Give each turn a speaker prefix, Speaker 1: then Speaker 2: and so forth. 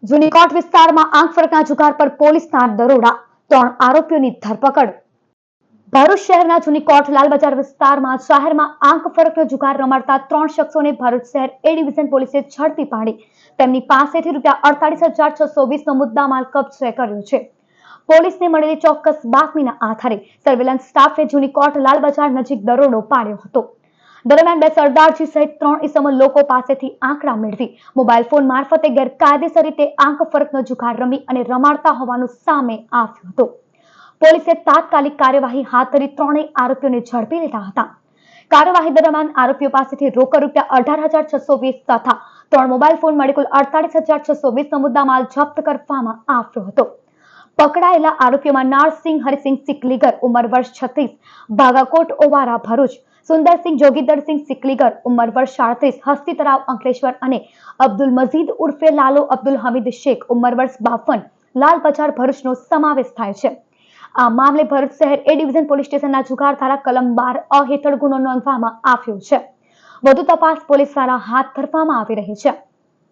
Speaker 1: જુનીકોટ વિસ્તારમાં આંખ ફરકના જુગાર પર પોલીસના દરોડા, 3 આરોપીઓની ધરપકડ। ભરૂચ શહેરના જુનીકોટ લાલબજાર વિસ્તારમાં જાહેરમાં આંખ ફરકનો જુગાર રમાડતા 3 શખ્સોને ભરૂચ શહેર એ ડિવિઝન પોલીસે ઝડપી પાડી તેમની પાસેથી ₹48,620નો મુદ્દામાલ કબજે કર્યો છે। પોલીસને મળેલી ચોક્કસ બાતમીના આધારે સર્વેલન્સ સ્ટાફે જુનીકોટ લાલબજાર નજીક દરોડો પાડ્યો હતો। દરમિયાન 2 સરદારજી સહિત 3 ઇસમો લોકો પાસેથી આંકડા મેળવી મોબાઈલ ફોન મારફતે ગેરકાયદેસર રીતે આંખ ફરકનો જુગાર રમી અને રમાડતા હોવાનું સામે આવ્યું હતું। પોલીસે તાત્કાલિક કાર્યવાહી હાથ ધરી 3 આરોપીઓને ઝડપી લીધા હતા। કાર્યવાહી દરમિયાન આરોપીઓ પાસેથી રોકડ ₹18,620 તથા 3 મોબાઈલ ફોન મળી કુલ ₹48,620નો મુદ્દામાલ જપ્ત કરવામાં આવ્યો હતો। પકડાયેલા આરોપીઓમાં નારસિંહ હરિસિંહ સિકલીગર ઉંમર વર્ષ 36, ભાગાકોટ ઓવારા ભરૂચ, સુંદરસિંહ જોગીદરસિંહ સિકલીગર ઉંમર વર્ષ 37, હસ્તી તરાવ અંકલેશ્વર અને અબ્દુલ મજીદ ઉર્ફે લાલો અબ્દુલ હમીદ શેખ ઉંમર વર્ષ 52, લાલબજાર ભરૂચનો સમાવેશ થાય છે। આ મામલે ભરૂચ શહેર એ ડિવિઝન પોલીસ સ્ટેશનના જુગાર ધારા કલમ 12 હેઠળ ગુનો નોંધવામાં આવ્યો છે। વધુ તપાસ પોલીસ દ્વારા હાથ ધરવામાં આવી રહી છે।